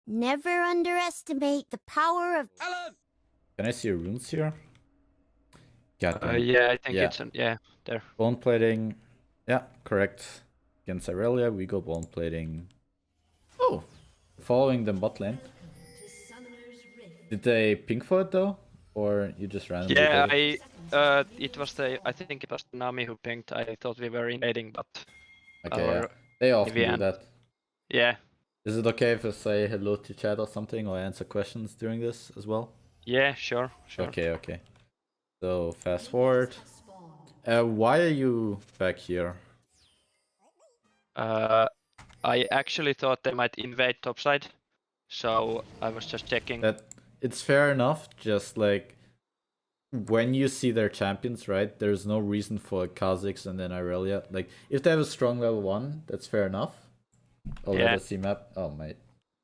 Never underestimate the power of... Can I see runes here? God damn. Yeah, I think it's there. Bone plating. Yeah, correct. Against Irelia, we go bone plating. Oh, following the bot lane. Did they ping for it though, or you just randomly? Yeah, did it? I think it was Nami who pinged. I thought we were invading, but Okay, yeah. They often do EVM. that. Yeah. Is it okay if I say hello to chat or something, or answer questions during this as well? Yeah, sure. Okay. So fast forward. Why are you back here? I actually thought they might invade topside, so I was just checking. That it's fair enough. Just like when you see their champions, right? There's no reason for Kha'Zix and then Irelia. Like if they have a strong level 1, that's fair enough. Oh, let us see map. Oh my,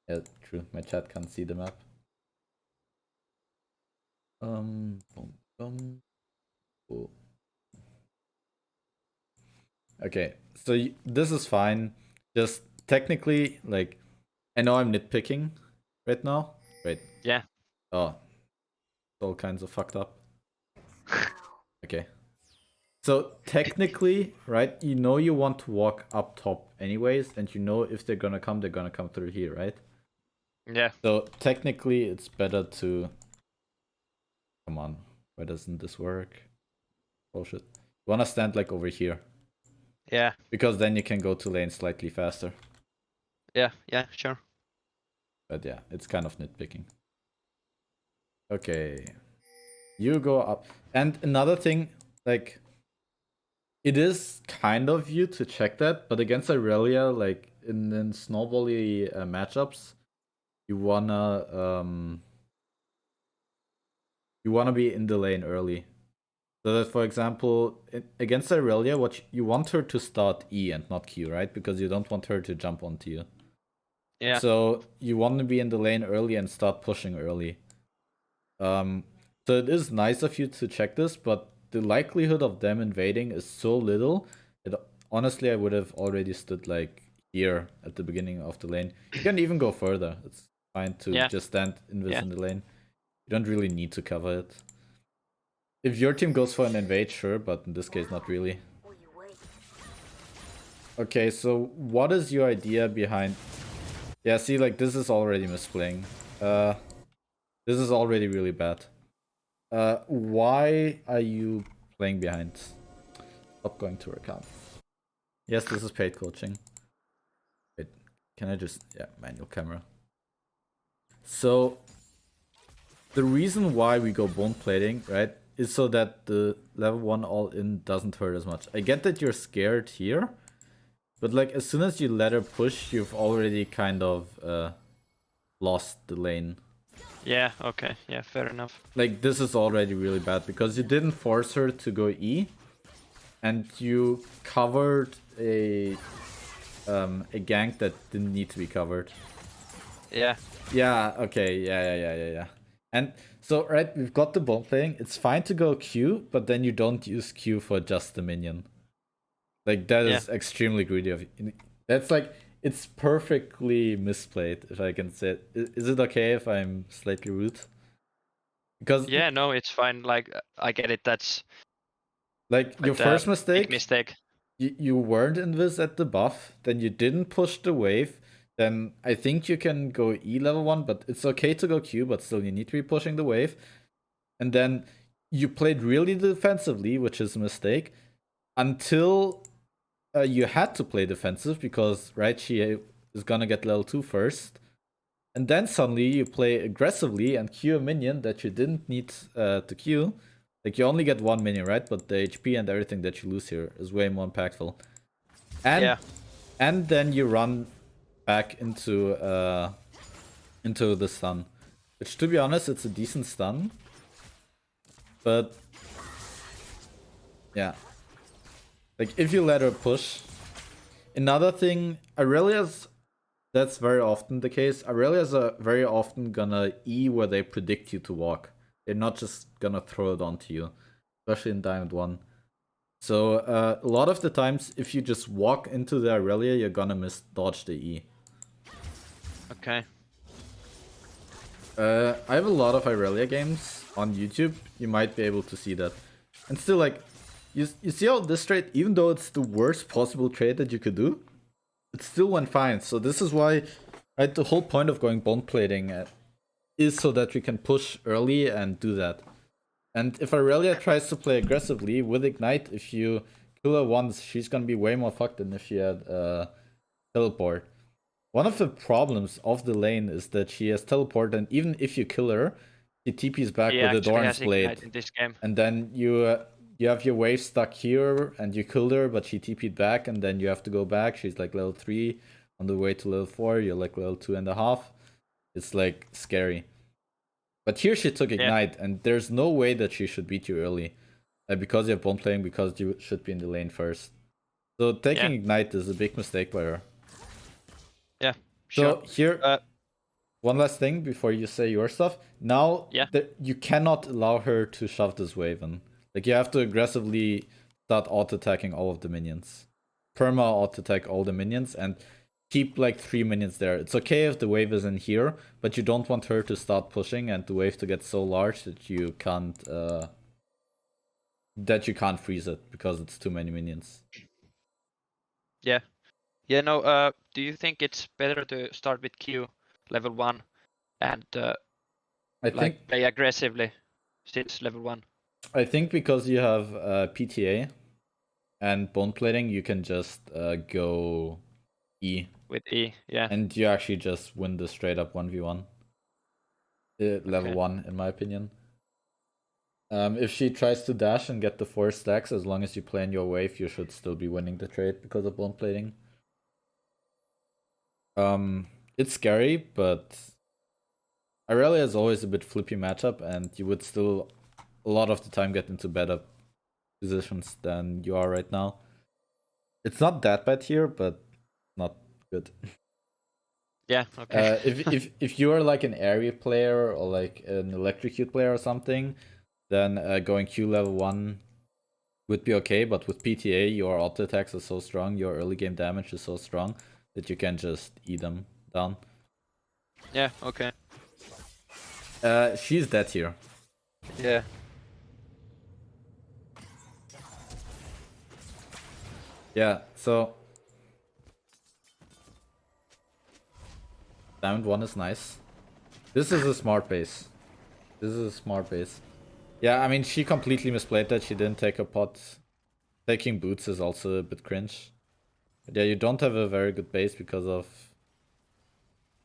yeah, true. My chat can't see the map. Boom. Cool. Okay, so this is fine. Just technically, like, I know I'm nitpicking right now. Wait. Yeah. Oh, it's all kinds of fucked up. Okay. So technically, right, you know you want to walk up top anyways, and you know if they're gonna come through here, right? Yeah. So technically, it's better to... Come on, why doesn't this work? Bullshit. You wanna stand like over here. Yeah. Because then you can go to lane slightly faster. Yeah, sure. But yeah, it's kind of nitpicking. Okay. You go up. And another thing, like, it is kind of you to check that, but against Irelia, like, in snowbally matchups, you wanna be in the lane early. So that, for example, against Irelia, you want her to start E and not Q, right? Because you don't want her to jump onto you. Yeah. So you want to be in the lane early and start pushing early. So it is nice of you to check this, but the likelihood of them invading is so little that honestly I would have already stood like here at the beginning of the lane. You can even go further. It's fine to just stand in the lane. You don't really need to cover it. If your team goes for an invade, sure, but in this case, not really. Okay, so what is your idea behind... Yeah, see, like, this is already misplaying. This is already really bad. Why are you playing behind? Stop going to account. Yes, this is paid coaching. Wait, can I just... Yeah, manual camera. So, the reason why we go bone plating, right, is so that the level 1 all-in doesn't hurt as much. I get that you're scared here, but like as soon as you let her push, you've already kind of lost the lane. Yeah, okay, yeah, fair enough. Like this is already really bad because you didn't force her to go E, and you covered a gank that didn't need to be covered. Yeah. Yeah, okay, yeah. And so, right, we've got the bone playing. It's fine to go Q, but then you don't use Q for just the minion. Like, that is extremely greedy of you. That's like, it's perfectly misplayed, if I can say it. Is it okay if I'm slightly rude? Because... Yeah, no, it's fine. Like, I get it, that's... Like, your first mistake... Big mistake. You weren't in this at the buff, then you didn't push the wave, then I think you can go E level 1, but it's okay to go Q, but still you need to be pushing the wave. And then you played really defensively, which is a mistake, until you had to play defensive because, right, she is gonna get level 2 first. And then suddenly you play aggressively and Q a minion that you didn't need to Q. Like, you only get one minion, right? But the HP and everything that you lose here is way more impactful. And then you run back into the stun, which, to be honest, it's a decent stun, but yeah, like if you let her push. Another thing, Aurelia's, that's very often the case. Aurelia's are very often gonna E where they predict you to walk. They're not just gonna throw it onto you, especially in Diamond 1. So a lot of the times, if you just walk into the Aurelia, you're gonna dodge the E. Okay. I have a lot of Irelia games on YouTube. You might be able to see that. And still, like, you see how this trade, even though it's the worst possible trade that you could do, it still went fine. So this is why, right, the whole point of going bone plating is so that we can push early and do that. And if Irelia tries to play aggressively with Ignite, if you kill her once, she's gonna be way more fucked than if she had teleport. One of the problems of the lane is that she has teleport, and even if you kill her, she TP's back He with a actually Doran's has Ignite Blade. in this game. And then you have your wave stuck here, and you killed her, but she TP'd back, and then you have to go back. She's like level 3 on the way to level 4. You're like level 2.5. It's like scary. But here she took Ignite, and there's no way that she should beat you early. Because you have bone playing, because you should be in the lane first. So taking Ignite is a big mistake by her. Yeah, sure. So here, one last thing before you say your stuff. Now, you cannot allow her to shove this wave in. Like, you have to aggressively start auto-attacking all of the minions. Perma auto-attack all the minions and keep like 3 minions there. It's okay if the wave is in here, but you don't want her to start pushing and the wave to get so large that you can't freeze it because it's too many minions. Yeah. Yeah, no, do you think it's better to start with Q level 1 and play aggressively since level 1? I think because you have PTA and bone plating, you can just go E. With E, yeah. And you actually just win the straight up 1v1. Level 1, in my opinion. If she tries to dash and get the 4 stacks, as long as you play in your wave, you should still be winning the trade because of bone plating. It's scary, but Irelia is always a bit flippy matchup, and you would still a lot of the time get into better positions than you are right now. It's not that bad here, but not good. Yeah, okay. If you are like an area player or like an electrocute player or something, then going Q level 1 would be okay, but with PTA, your auto attacks are so strong, your early game damage is so strong that you can just eat them down. Yeah, okay. She's dead here. Yeah. Yeah, so Diamond 1 is nice. This is a smart base. Yeah, I mean, she completely misplayed that. She didn't take a pot. Taking boots is also a bit cringe. But yeah, you don't have a very good base because of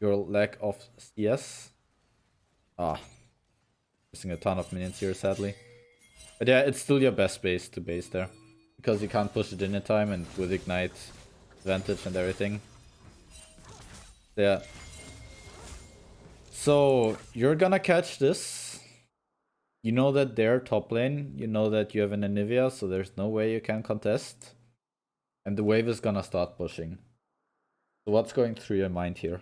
your lack of CS. Missing a ton of minions here, sadly. But yeah, it's still your best base to base there. Because you can't push it in time, and with Ignite advantage and everything. Yeah. So, you're gonna catch this. You know that they're top lane. You know that you have an Anivia, so there's no way you can contest. And the wave is gonna start pushing. So what's going through your mind here?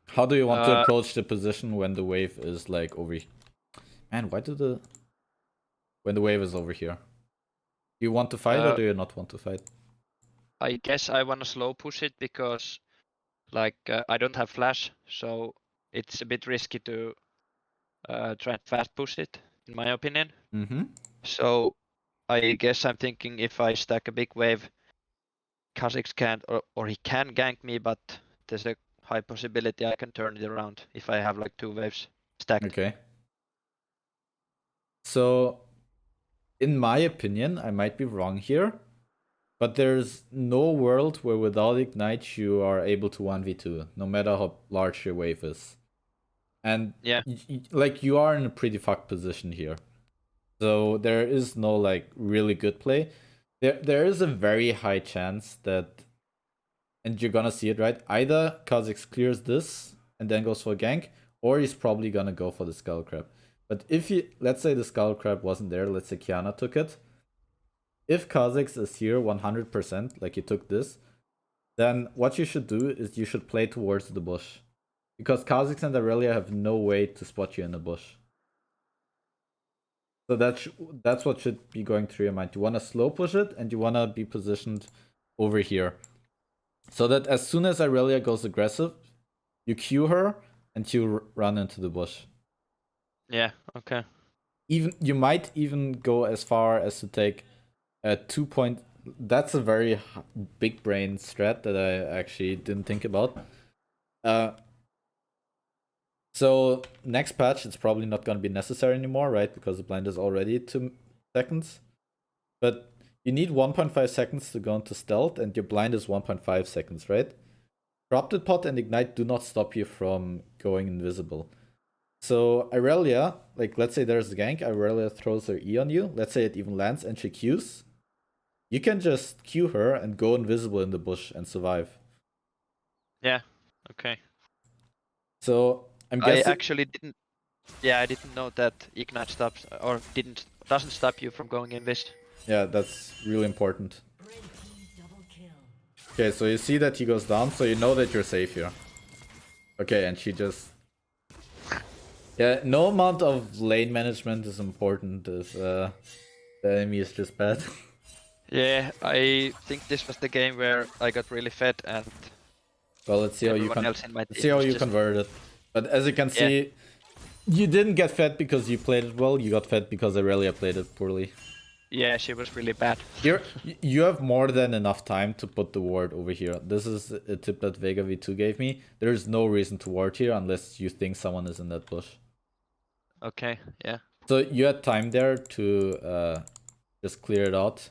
How do you want to approach the position when the wave is like over here? Man, when the wave is over here? Do you want to fight or do you not want to fight? I guess I wanna slow push it because like I don't have flash, so it's a bit risky to try and fast push it, in my opinion. So I guess I'm thinking if I stack a big wave, Kha'Zix can't, or he can gank me, but there's a high possibility I can turn it around if I have like 2 waves stacked. Okay. So, in my opinion, I might be wrong here, but there's no world where without Ignite you are able to 1v2, no matter how large your wave is. And like you are in a pretty fucked position here. So there is no like really good play. There is a very high chance that, and you're gonna see it, right? Either Kha'Zix clears this and then goes for a gank, or he's probably gonna go for the Skull Crab. But if you, let's say the Skull Crab wasn't there, let's say Kiana took it. If Kha'Zix is here 100%, like he took this, then what you should do is you should play towards the bush. Because Kha'Zix and Irelia have no way to spot you in the bush. So that's what should be going through your mind. You want to slow push it, and you want to be positioned over here. So that as soon as Irelia goes aggressive, you Q her and you run into the bush. Yeah, okay. Even you might even go as far as to take a 2-point. That's a very big brain strat that I actually didn't think about. So next patch, it's probably not going to be necessary anymore, right? Because the blind is already 2 seconds. But you need 1.5 seconds to go into stealth, and your blind is 1.5 seconds, right? Corrupted Pot and Ignite do not stop you from going invisible. So Irelia, like let's say there's a gank, Irelia throws her E on you. Let's say it even lands and she Qs. You can just Q her and go invisible in the bush and survive. Yeah, okay. So I'm I guessing. actually didn't. Yeah, I didn't know that Ignite stops or doesn't stop you from going invis. Yeah, that's really important. Okay, so you see that he goes down, so you know that you're safe here. Okay, and she just... Yeah, no amount of lane management is important if the enemy is just bad. Yeah, I think this was the game where I got really fed and Well, let's see how you everyone else in my team see how was you just... converted it. But as you can see, you didn't get fed because you played it well. You got fed because Aurelia played it poorly. Yeah, she was really bad. You have more than enough time to put the ward over here. This is a tip that Vega V2 gave me. There's no reason to ward here unless you think someone is in that bush. Okay, yeah. So you had time there to just clear it out.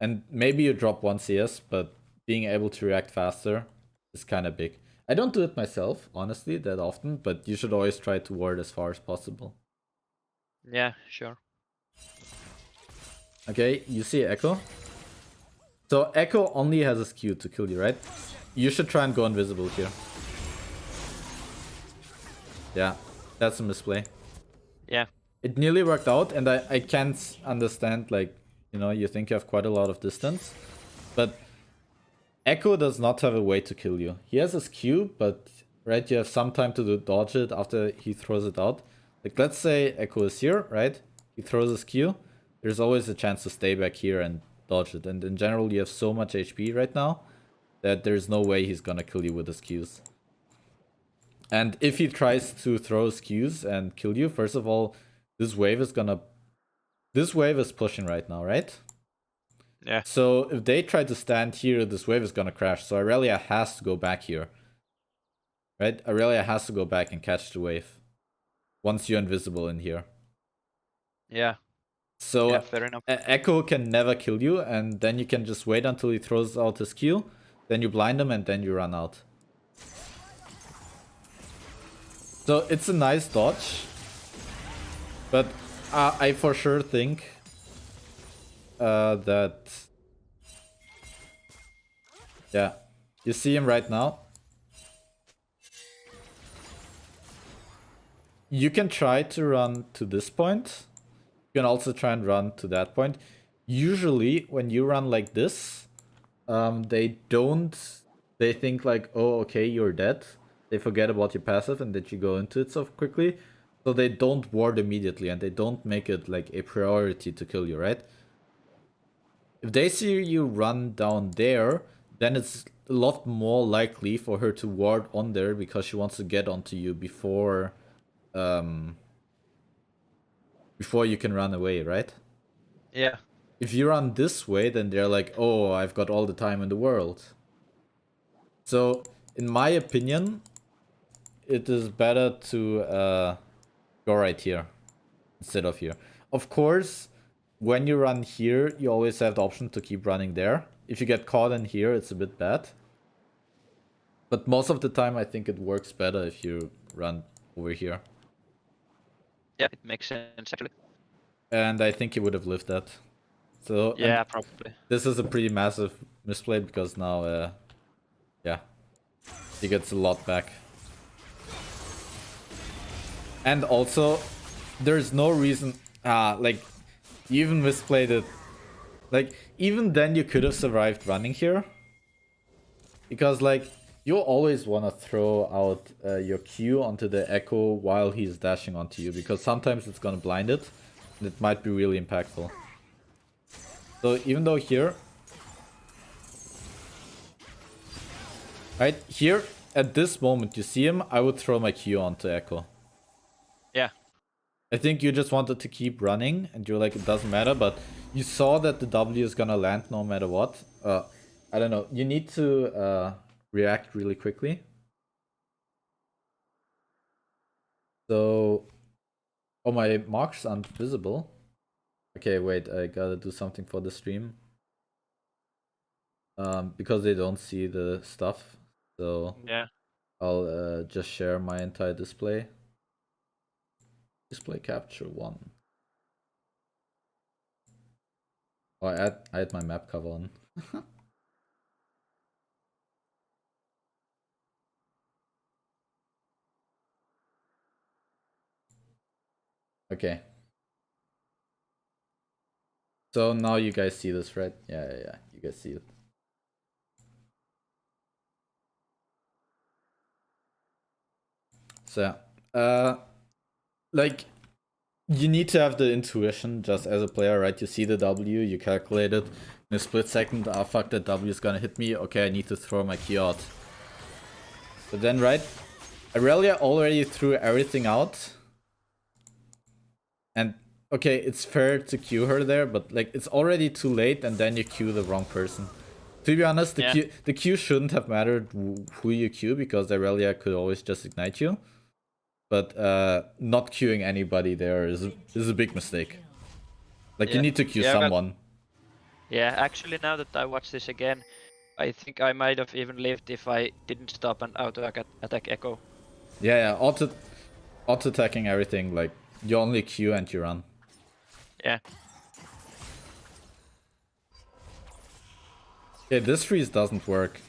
And maybe you drop 1 CS, but being able to react faster is kind of big. I don't do it myself, honestly, that often, but you should always try to ward as far as possible. Yeah, sure. Okay, you see Echo. So Echo only has a Q to kill you, right? You should try and go invisible here. Yeah, that's a misplay. Yeah. It nearly worked out, and I can't understand, like, you know, you think you have quite a lot of distance, but Echo does not have a way to kill you. He has his Q, but, right, you have some time to dodge it after he throws it out. Like, let's say Echo is here, right? He throws his Q. There's always a chance to stay back here and dodge it. And in general, you have so much HP right now that there's no way he's gonna kill you with his Qs. And if he tries to throw his Qs and kill you, first of all, this wave is pushing right now, right? Yeah. So if they try to stand here, this wave is gonna crash. So Aurelia has to go back here. Right? Aurelia has to go back and catch the wave. Once you're invisible in here. Yeah. So yeah, fair enough. Echo can never kill you, and then you can just wait until he throws out his Q. Then you blind him, and then you run out. So it's a nice dodge. But I for sure think that... Yeah. You see him right now. You can try to run to this point. You can also try and run to that point. Usually, when you run like this, they think like, oh, okay, you're dead. They forget about your passive and that you go into it so quickly. So they don't ward immediately and they don't make it like a priority to kill you, right? If they see you run down there, then it's a lot more likely for her to ward on there because she wants to get onto you before you can run away, right? Yeah. If you run this way, then they're like, oh, I've got all the time in the world. So, in my opinion, it is better to go right here instead of here. Of course, when you run here, you always have the option to keep running there. If you get caught in here, it's a bit bad. But most of the time, I think it works better if you run over here. Yeah, it makes sense actually. And I think he would have lived that. So yeah, probably. This is a pretty massive misplay because now, yeah, he gets a lot back. And also, there's no reason, like, you even misplayed it. Like, even then you could have survived running here. Because, like, you always want to throw out your Q onto the Echo while he's dashing onto you. Because sometimes it's going to blind it. And it might be really impactful. So even though here... Right here, at this moment, you see him, I would throw my Q onto Echo. Yeah. I think you just wanted to keep running, and you're like, it doesn't matter, but you saw that the W is gonna land no matter what. I don't know. You need to react really quickly. So, oh, my marks aren't visible. Okay, wait, I gotta do something for the stream. Because they don't see the stuff. So Yeah. I'll just share my entire display. Display capture 1. Oh, I had my map cover on. Okay. So now you guys see this, right? Yeah. You guys see it. So, like, you need to have the intuition just as a player, right? You see the W, you calculate it in a split second. Ah, fuck, that W is gonna hit me. Okay, I need to throw my key out. But then, right, Aurelia already threw everything out. And, okay, it's fair to queue her there, but, like, it's already too late, and then you queue the wrong person. To be honest, the queue shouldn't have mattered who you queue, because Aurelia could always just ignite you. But not queuing anybody there is a big mistake. Like, you need to queue someone. Yeah, actually, now that I watch this again, I think I might have even lived if I didn't stop and auto-attack Echo. Yeah, auto-attacking everything, like, you only queue and you run. Yeah. Okay, this freeze doesn't work.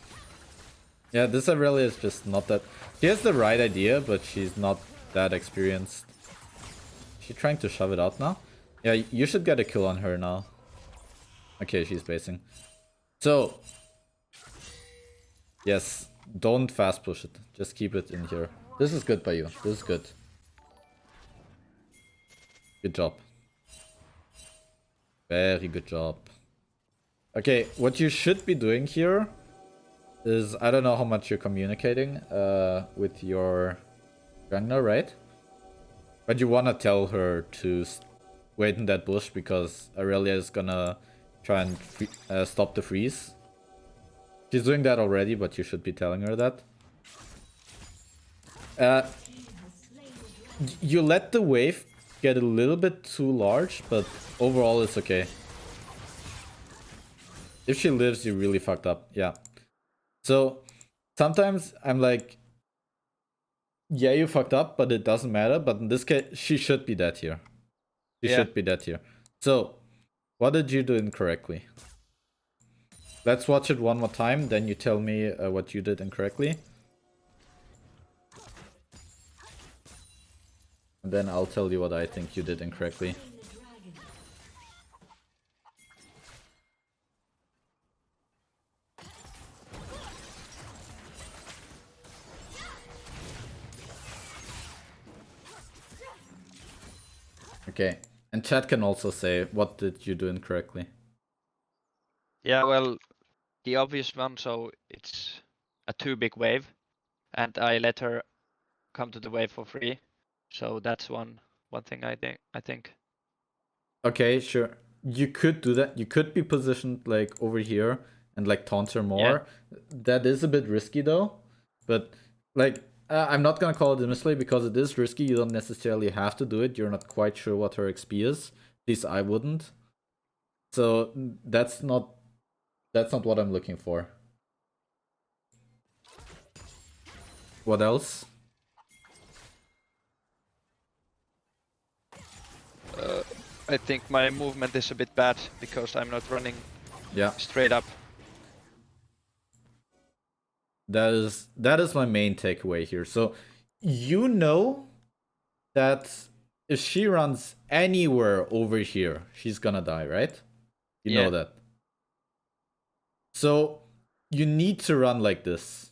Yeah, this Aurelia is just not that... She has the right idea, but she's not that experienced. She's trying to shove it out now? Yeah, you should get a kill on her now. Okay, she's basing. So... Yes, don't fast push it. Just keep it in here. This is good by you. This is good. Good job. Very good job. Okay, what you should be doing here is, I don't know how much you're communicating with your jungler, right? But you want to tell her to wait in that bush because Aurelia is gonna try and stop the freeze. She's doing that already, but you should be telling her that. You let the wave get a little bit too large, but overall it's okay. If she lives, you really fucked up. Yeah. So sometimes I'm like, yeah, you fucked up, but it doesn't matter. But in this case, she should be dead here. She should be dead here. So, what did you do incorrectly? Let's watch it one more time, then you tell me what you did incorrectly. And then I'll tell you what I think you did incorrectly. Okay, and chat can also say, what did you do incorrectly? Yeah, well, the obvious one, so it's a too big wave, and I let her come to the wave for free. So that's one thing I think. Okay, sure. You could do that. You could be positioned like over here and like taunt her more. Yeah. That is a bit risky though. But like, I'm not gonna call it a misplay because it is risky. You don't necessarily have to do it. You're not quite sure what her XP is. At least I wouldn't. So that's not what I'm looking for. What else? I think my movement is a bit bad because I'm not running straight up. That is my main takeaway here. So you know that if she runs anywhere over here, she's gonna die, right? You know that. So you need to run like this.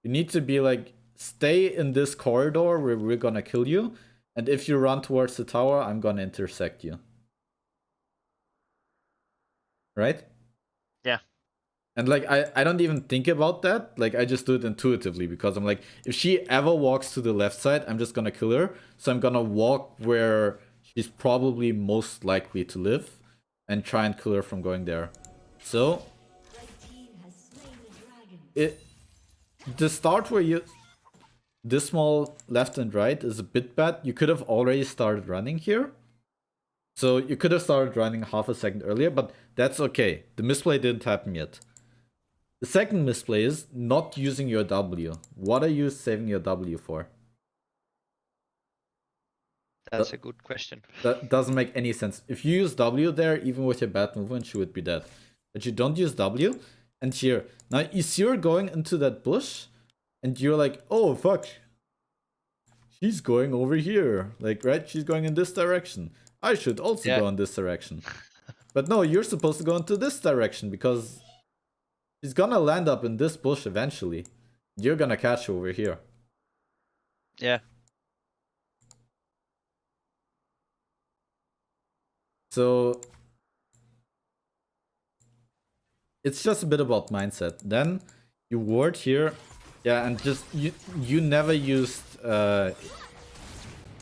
You need to be like, stay in this corridor where we're gonna kill you. And if you run towards the tower, I'm gonna intersect you. Right? Yeah. And like I don't even think about that. Like I just do it intuitively because I'm like, if she ever walks to the left side, I'm just gonna kill her. So I'm gonna walk where she's probably most likely to live and try and kill her from going there. So the start where you this small left and right is a bit bad. You could have already started running here. So you could have started running half a second earlier, but that's okay. The misplay didn't happen yet. The second misplay is not using your W. What are you saving your W for? That's a good question. That doesn't make any sense. If you use W there, even with your bad movement, she would be dead. But you don't use W. And here, now you see her going into that bush, and you're like, oh fuck. She's going over here. Like, right? She's going in this direction. I should also go in this direction. But no, you're supposed to go into this direction because she's gonna land up in this bush eventually. You're gonna catch her over here. Yeah. So it's just a bit about mindset. Then you ward here. Yeah, and just you never used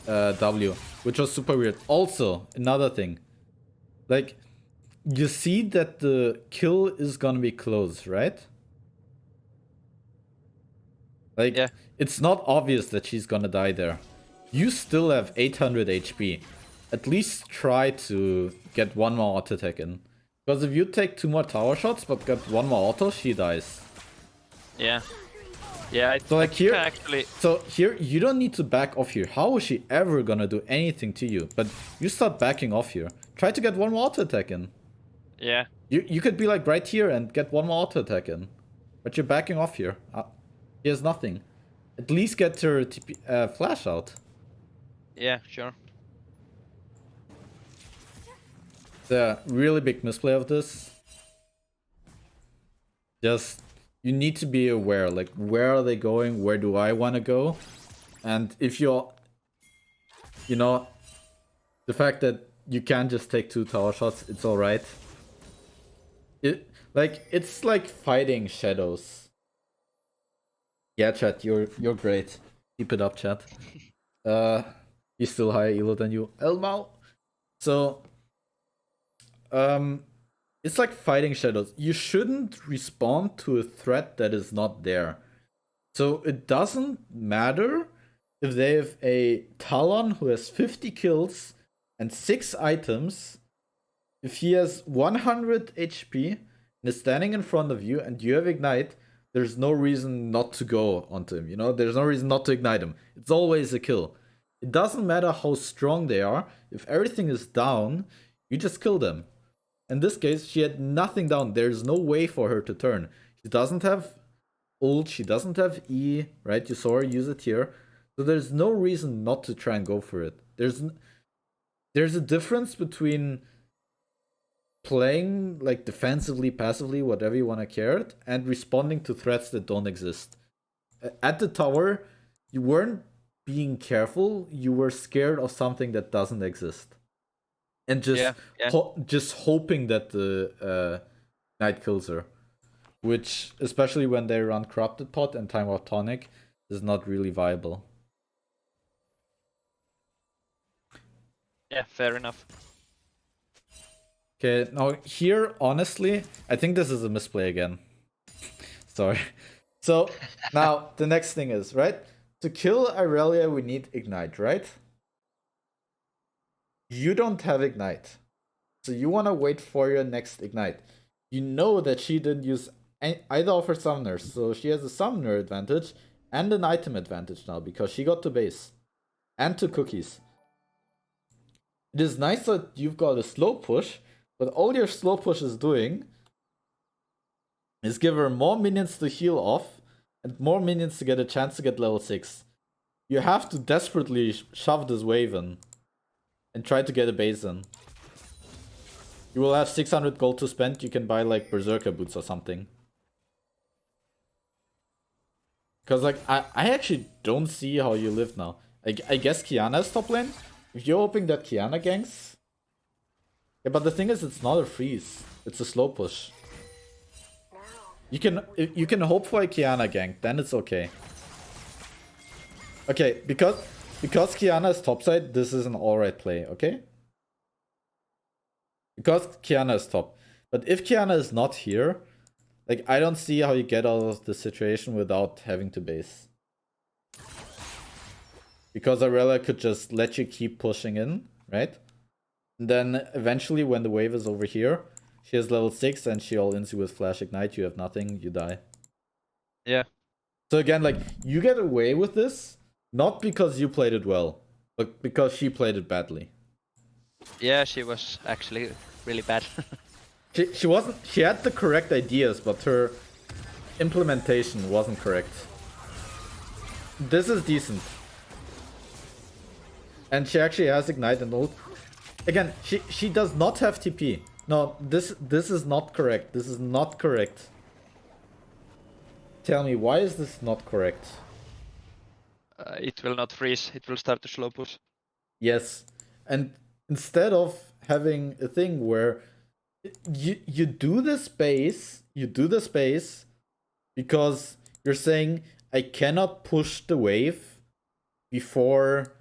W, which was super weird. Also, another thing. Like, you see that the kill is gonna be close, right? Like, it's not obvious that she's gonna die there. You still have 800 HP. At least try to get one more auto attack in. Because if you take 2 more tower shots but get 1 more auto, she dies. Yeah. Yeah, so like here, actually... So here, you don't need to back off here. How is she ever gonna do anything to you? But you start backing off here. Try to get 1 more auto attack in. Yeah. You could be like right here and get 1 more auto attack in. But you're backing off here. He has nothing. At least get her TP, flash out. Yeah, sure. The really big misplay of this. Just, you need to be aware, like, where are they going? Where do I want to go? And if you're, you know, the fact that you can't just take 2 tower shots, it's alright. It's like fighting shadows. Yeah, chat, you're great. Keep it up, chat. He's still higher elo than you, Elmo. So, it's like fighting shadows. You shouldn't respond to a threat that is not there. So it doesn't matter if they have a Talon who has 50 kills and 6 items. If he has 100 HP and is standing in front of you and you have Ignite, there's no reason not to go onto him. You know, there's no reason not to ignite him. It's always a kill. It doesn't matter how strong they are. If everything is down, you just kill them. In this case, she had nothing down. There's no way for her to turn. She doesn't have ult, she doesn't have E, right? You saw her use it here. So there's no reason not to try and go for it. There's a difference between playing like defensively, passively, whatever you want to carry, and responding to threats that don't exist. At the tower, you weren't being careful, you were scared of something that doesn't exist. And just just hoping that the knight kills her. Which, especially when they run Corrupted Pot and Time Warp Tonic, is not really viable. Yeah, fair enough. Okay, now here, honestly, I think this is a misplay again. Sorry. So, now, the next thing is, right? To kill Irelia, we need Ignite, right? You don't have Ignite. So you want to wait for your next Ignite. You know that she didn't use either of her summoners, so she has a summoner advantage and an item advantage now, because she got to base. And to cookies. It is nice that you've got a slow push, but all your slow push is doing is give her more minions to heal off, and more minions to get a chance to get level 6. You have to desperately shove this wave in, and try to get a base in. You will have 600 gold to spend, you can buy like Berserker boots or something. Because like, I actually don't see how you live now. I guess Kiana is top lane? If you're hoping that Kiana ganks... Yeah, but the thing is, it's not a freeze. It's a slow push. You can hope for a Kiana gank, then it's okay. Okay, because Kiana is topside, this is an alright play, okay? Because Kiana is top. But if Kiana is not here, like, I don't see how you get out of the situation without having to base. Because Aurelia could just let you keep pushing in, right? And then eventually when the wave is over here, she has level 6 and she all-ins you with Flash Ignite, you have nothing, you die. Yeah. So again, like, you get away with this, not because you played it well, but because she played it badly. Yeah, she was actually really bad. She had the correct ideas, but her implementation wasn't correct. This is decent. And she actually has Ignite and ult. Again, she does not have TP. No, this is not correct. This is not correct. Tell me, why is this not correct? It will not freeze. It will start to slow push. Yes. And instead of having a thing where you do the space, because you're saying I cannot push the wave before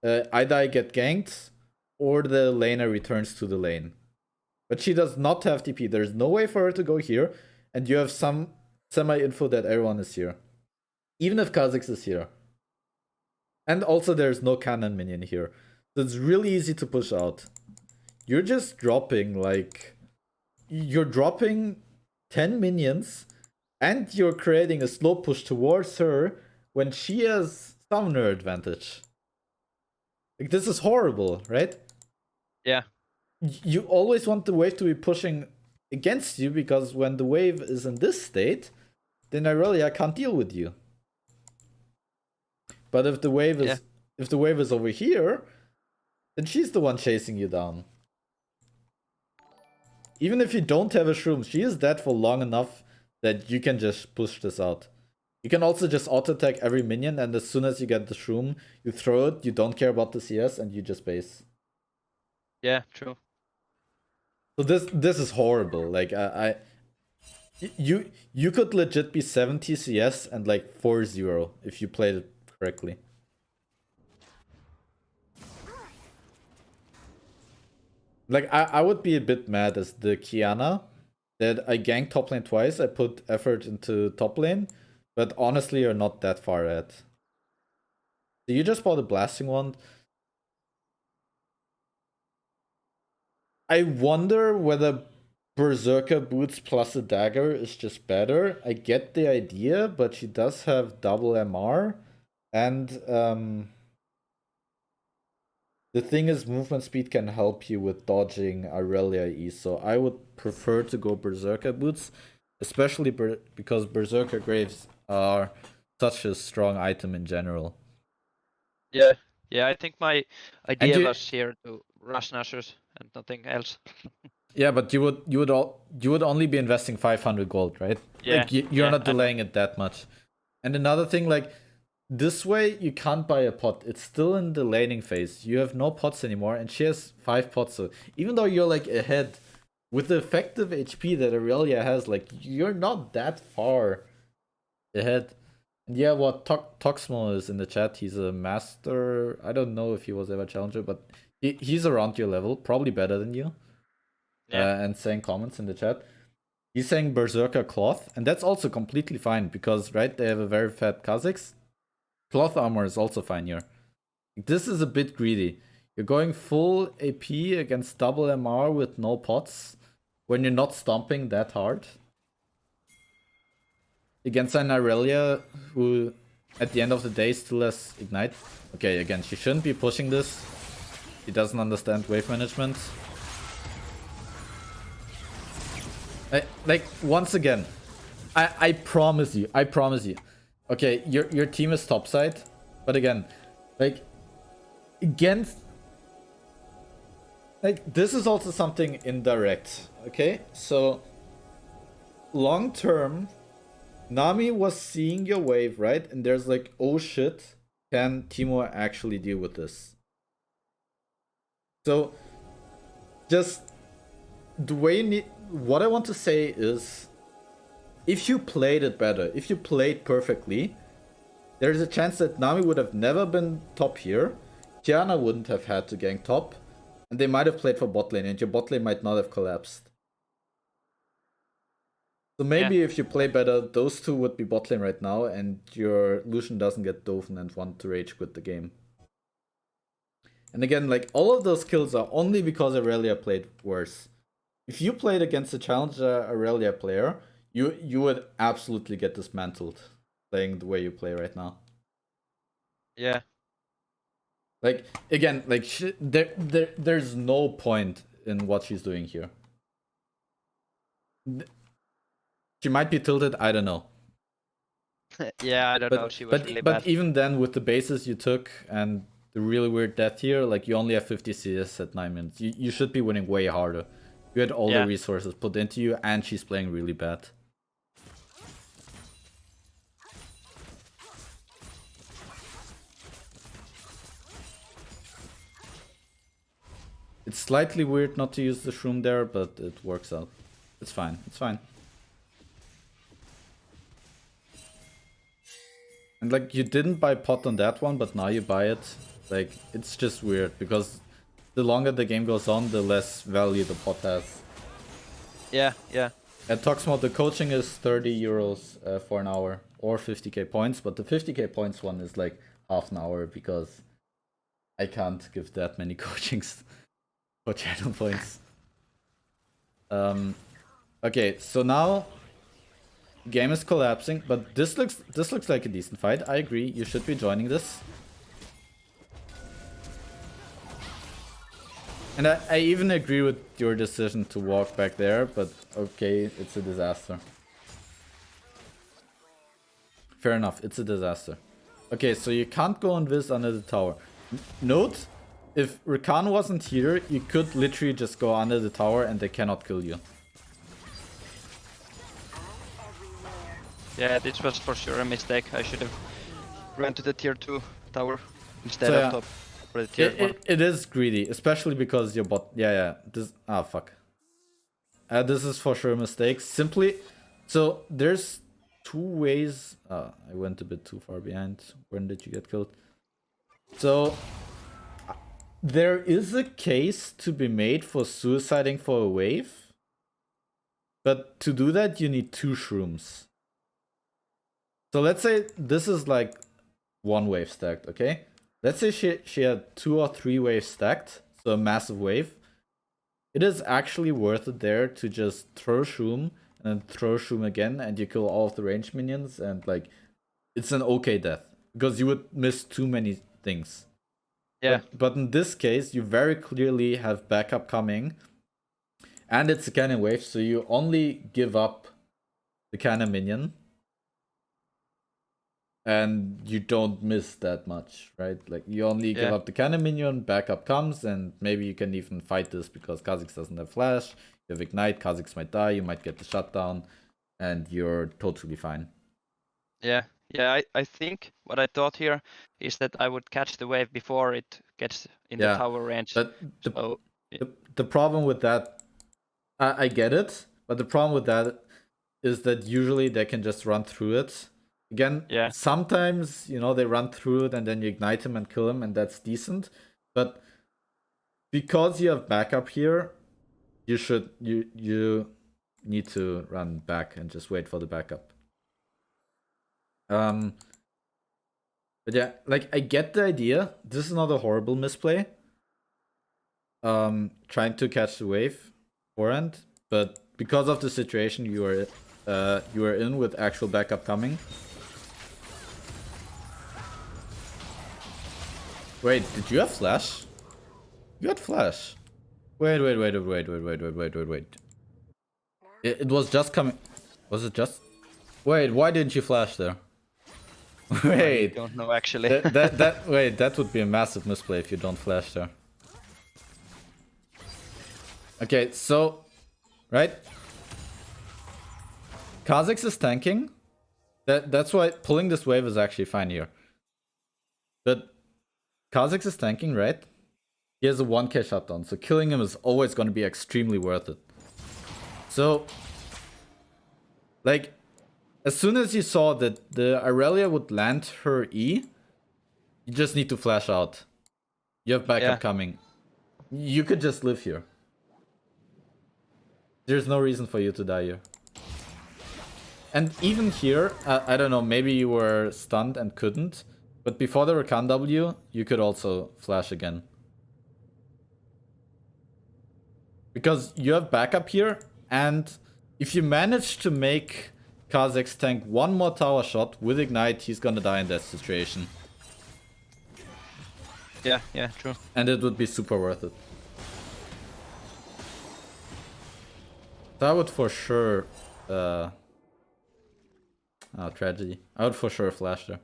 either I get ganked or the laner returns to the lane. But she does not have TP. There's no way for her to go here, and you have some semi-info that everyone is here. Even if Kha'Zix is here. And also there's no cannon minion here. So it's really easy to push out. You're just dropping, like... You're dropping 10 minions, and you're creating a slow push towards her when she has summoner advantage. Like, this is horrible, right? Yeah. You always want the wave to be pushing against you, because when the wave is in this state, then I can't deal with you. But if the wave is over here, then she's the one chasing you down. Even if you don't have a shroom, she is dead for long enough that you can just push this out. You can also just auto-attack every minion, and as soon as you get the shroom, you throw it, you don't care about the CS, and you just base. Yeah, true. So this is horrible. Like, you could legit be 70 CS and like 4-0 if you played it correctly. Like, I would be a bit mad as the Kiana that I ganked top lane twice. I put effort into top lane, but honestly, you're not that far ahead. So you just bought a blasting wand. I wonder whether Berserker boots plus a dagger is just better. I get the idea, but she does have double MR, and the thing is, movement speed can help you with dodging Aurelia E, so I would prefer to go Berserker boots, especially because Berserker Graves are such a strong item in general. Yeah, yeah. I think my idea was here to rush Nashers and nothing else. Yeah, but you would only be investing 500 gold, right? Yeah, like you're not delaying it that much. And another thing, like, this way you can't buy a pot. It's still in the laning phase. You have no pots anymore, and she has 5 pots. So even though you're like ahead with the effective HP that Aurelia has, like, you're not that far ahead. And yeah, what Toxmo is in the chat. He's a master. I don't know if he was ever challenger, but he's around your level, probably better than you. Yeah. And saying comments in the chat. He's saying Berserker Cloth, and that's also completely fine because, right, they have a very fat Kha'Zix. Cloth armor is also fine here. This is a bit greedy. You're going full AP against double MR with no pots when you're not stomping that hard. Against an Aurelia who, at the end of the day, still has Ignite. Okay, again, she shouldn't be pushing this. She doesn't understand wave management. Like, once again, I promise you. Okay, your team is topside, but again, like, against, like, this is also something indirect. Okay, so long term, Nami was seeing your wave, right? And there's like, oh shit, can Teemo actually deal with this? So just the way what I want to say is, if you played it better, if you played perfectly, there's a chance that Nami would have never been top here. Kiana wouldn't have had to gank top. And they might have played for bot lane, and your bot lane might not have collapsed. So maybe if you play better, those two would be bot lane right now, and your Lucian doesn't get Dothan and want to rage quit the game. And again, like, all of those kills are only because Aurelia played worse. If you played against a challenger Aurelia player, you would absolutely get dismantled playing the way you play right now. Yeah. Like, again, like, there's no point in what she's doing here. She might be tilted, I don't know. Yeah, I don't know. She was really bad. But even then, with the bases you took and the really weird death here, like, you only have 50 CS at 9 minutes. You should be winning way harder. You had all the resources put into you, and she's playing really bad. It's slightly weird not to use the shroom there, but it works out. It's fine. It's fine. And like, you didn't buy pot on that one, but now you buy it. Like, it's just weird, because the longer the game goes on, the less value the pot has. Yeah, yeah. At Toxmod, the coaching is 30 euros for an hour, or 50k points, but the 50k points one is like half an hour, because I can't give that many coachings for channel points. Okay, so now game is collapsing, but this looks like a decent fight. I agree, you should be joining this. And I even agree with your decision to walk back there, but okay, it's a disaster. Fair enough, it's a disaster. Okay, so you can't go on Viz under the tower. Note, if Rakan wasn't here, you could literally just go under the tower and they cannot kill you. Yeah, this was for sure a mistake. I should have ran to the tier 2 tower instead of top for the tier 1. It is greedy, especially because your bot... Yeah. This... Ah, fuck. This is for sure a mistake. Simply... So, there's two ways... I went a bit too far behind. When did you get killed? So... There is a case to be made for suiciding for a wave. But to do that, you need 2 shrooms. So let's say this is like 1 wave stacked, okay? Let's say she had 2 or 3 waves stacked, so a massive wave. It is actually worth it there to just throw Shroom and then throw Shroom again, and you kill all of the ranged minions, and like, it's an okay death, because you would miss too many things. Yeah. But in this case, you very clearly have backup coming, and it's a cannon wave, so you only give up the cannon minion. And you don't miss that much, right? Like, you only give up the cannon minion, backup comes, and maybe you can even fight this because Kha'Zix doesn't have flash. You have ignite, Kha'Zix might die, you might get the shutdown, and you're totally fine. Yeah, I think what I thought here is that I would catch the wave before it gets in the tower range. But the problem with that, I get it, but the problem with that is that usually they can just run through it. Again, sometimes, you know, they run through it and then you ignite him and kill him, and that's decent. But because you have backup here, you need to run back and just wait for the backup. But yeah, like, I get the idea. This is not a horrible misplay. Trying to catch the wave forehand, but because of the situation you were in with actual backup coming. Wait, did you have flash? You had flash. Wait. It was just coming. Was it just? Wait, why didn't you flash there? Wait. I don't know actually. Wait, that would be a massive misplay if you don't flash there. Okay, so, right? Kha'Zix is tanking. That's why pulling this wave is actually fine here. But Kha'Zix is tanking, right? He has a 1k shutdown, so killing him is always going to be extremely worth it. So, like, as soon as you saw that the Irelia would land her E, you just need to flash out. You have backup coming. You could just live here. There's no reason for you to die here. And even here, I don't know, maybe you were stunned and couldn't. But before the Rakan W, you could also flash again. Because you have backup here, and if you manage to make Kha'Zix tank one more tower shot with Ignite, he's gonna die in that situation. Yeah, true. And it would be super worth it. So I would for sure... tragedy. I would for sure flash there.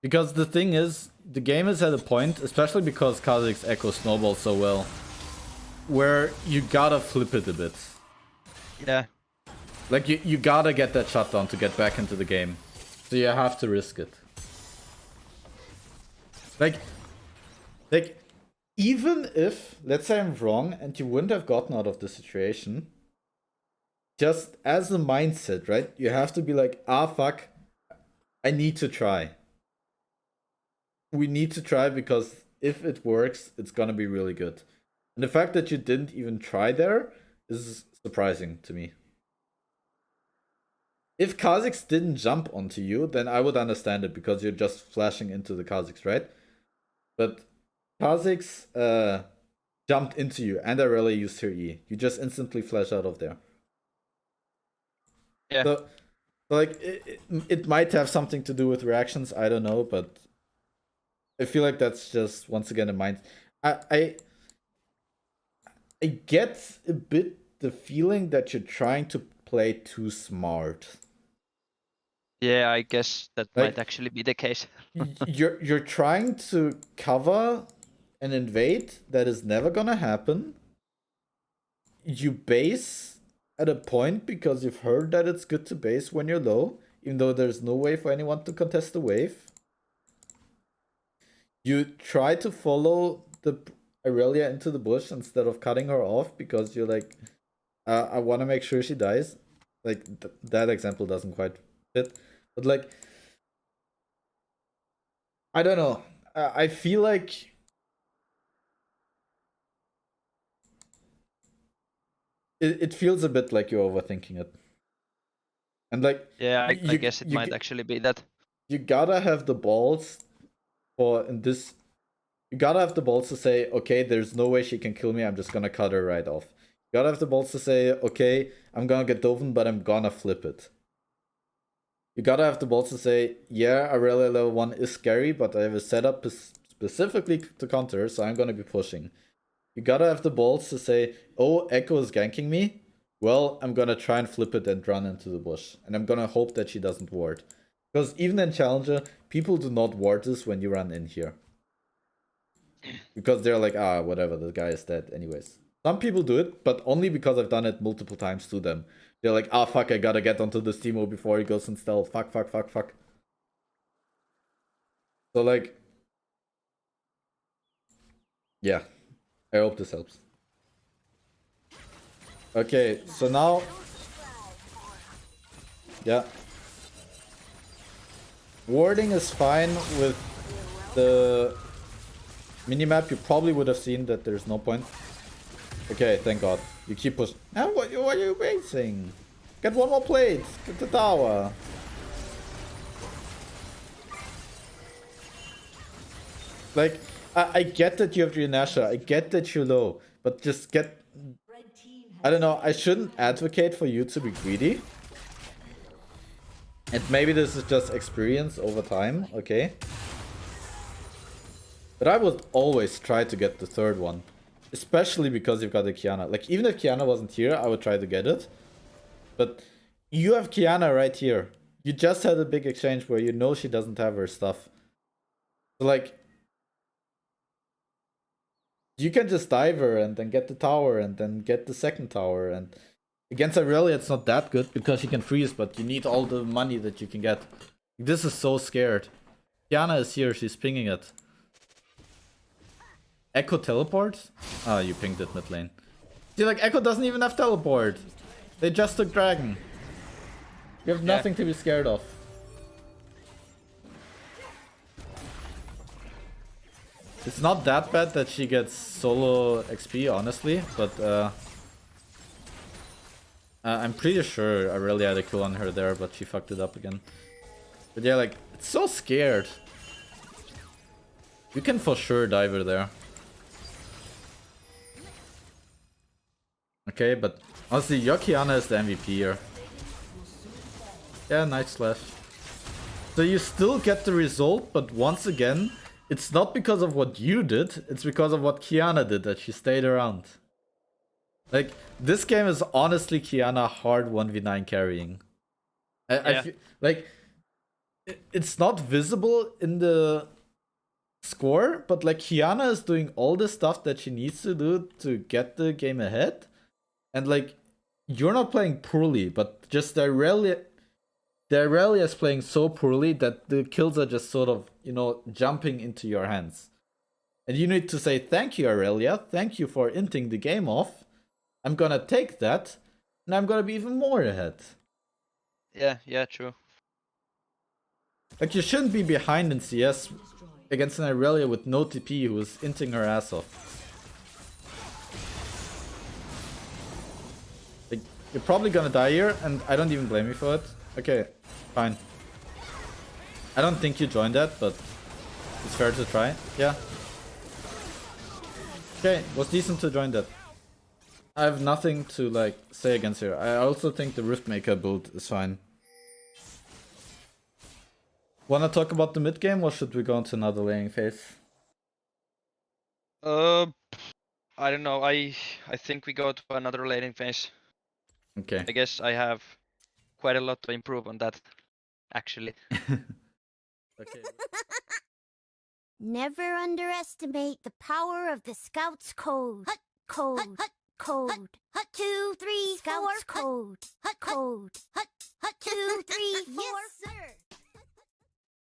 Because the thing is, the game is at a point, especially because Kha'Zix Echo snowballs so well, where you gotta flip it a bit. Yeah. Like, you gotta get that shutdown to get back into the game. So you have to risk it. Like, even if, let's say I'm wrong, and you wouldn't have gotten out of the situation, just as a mindset, right? You have to be like, fuck, I need to try. We need to try because if it works, it's gonna be really good. And the fact that you didn't even try there is surprising to me. If Kha'Zix didn't jump onto you, then I would understand it because you're just flashing into the Kha'Zix, right? But Kha'Zix jumped into you and I really used her E. You just instantly flash out of there. Yeah. So like, it might have something to do with reactions, I don't know, but I feel like that's just, once again, a mind. I get a bit the feeling that you're trying to play too smart. Yeah, I guess that might actually be the case. you're trying to cover an invade that is never gonna happen. You base at a point because you've heard that it's good to base when you're low, even though there's no way for anyone to contest the wave. You try to follow the Irelia into the bush instead of cutting her off because you're like, I want to make sure she dies. Like, that example doesn't quite fit. But like, I don't know. I feel like it feels a bit like you're overthinking it. And like, yeah, I guess it might actually be that. You gotta have the balls you gotta have the balls to say, okay, there's no way she can kill me, I'm just gonna cut her right off. You gotta have the balls to say, okay, I'm gonna get Dovin, but I'm gonna flip it. You gotta have the balls to say, yeah, Irelia level 1 is scary, but I have a setup specifically to counter, so I'm gonna be pushing. You gotta have the balls to say, oh, Echo is ganking me, well, I'm gonna try and flip it and run into the bush. And I'm gonna hope that she doesn't ward. Because even in Challenger, people do not ward this when you run in here. Because they're like, whatever, the guy is dead anyways. Some people do it, but only because I've done it multiple times to them. They're like, fuck, I gotta get onto this Teemo before he goes in stealth. Fuck. So like, yeah, I hope this helps. Okay, so now, yeah. Warding is fine with the minimap. You probably would have seen that there's no point. Okay, thank god. You keep pushing. Now what are you waiting? Get one more plate. Get the tower. Like, I get that you have Drenasha. I get that you're low. But just get... I don't know. I shouldn't advocate for you to be greedy. And maybe this is just experience over time, okay? But I would always try to get the third one. Especially because you've got the Kiana. Like, even if Kiana wasn't here, I would try to get it. But you have Kiana right here. You just had a big exchange where you know she doesn't have her stuff. So, like... You can just dive her and then get the tower and then get the second tower. And against Irelia, it's not that good because she can freeze, but you need all the money that you can get. This is so scared. Kiana is here, she's pinging it. Echo teleport? Ah, you pinged it mid lane. See, like, Echo doesn't even have teleport. They just took Dragon. You have nothing to be scared of. It's not that bad that she gets solo XP, honestly, but I'm pretty sure I really had a kill on her there, but she fucked it up again. But yeah, like, it's so scared. You can for sure dive her there. Okay, but honestly, your Kiana is the MVP here. Yeah, nice slash. So you still get the result, but once again, it's not because of what you did, it's because of what Kiana did that she stayed around. Like, this game is honestly Kiana hard 1v9 carrying. I feel like it's not visible in the score, but like Kiana is doing all the stuff that she needs to do to get the game ahead. And like, you're not playing poorly, but just the Irelia is playing so poorly that the kills are just sort of, you know, jumping into your hands. And you need to say, thank you, Irelia. Thank you for inting the game off. I'm gonna take that, and I'm gonna be even more ahead. Yeah, true. Like, you shouldn't be behind in CS against an Irelia with no TP who is inting her ass off. Like, you're probably gonna die here, and I don't even blame you for it. Okay, fine. I don't think you joined that, but it's fair to try. Yeah. Okay, was decent to join that. I have nothing to like say against her. I also think the Riftmaker build is fine. Wanna talk about the mid game, or should we go into another laning phase? I don't know. I think we go to another laning phase. Okay. I guess I have quite a lot to improve on that, actually. Okay. Never underestimate the power of the Scouts code. Code. Code. 2, 3, 4. Scouts code. Code. 2, 3, 4. Yes, sir.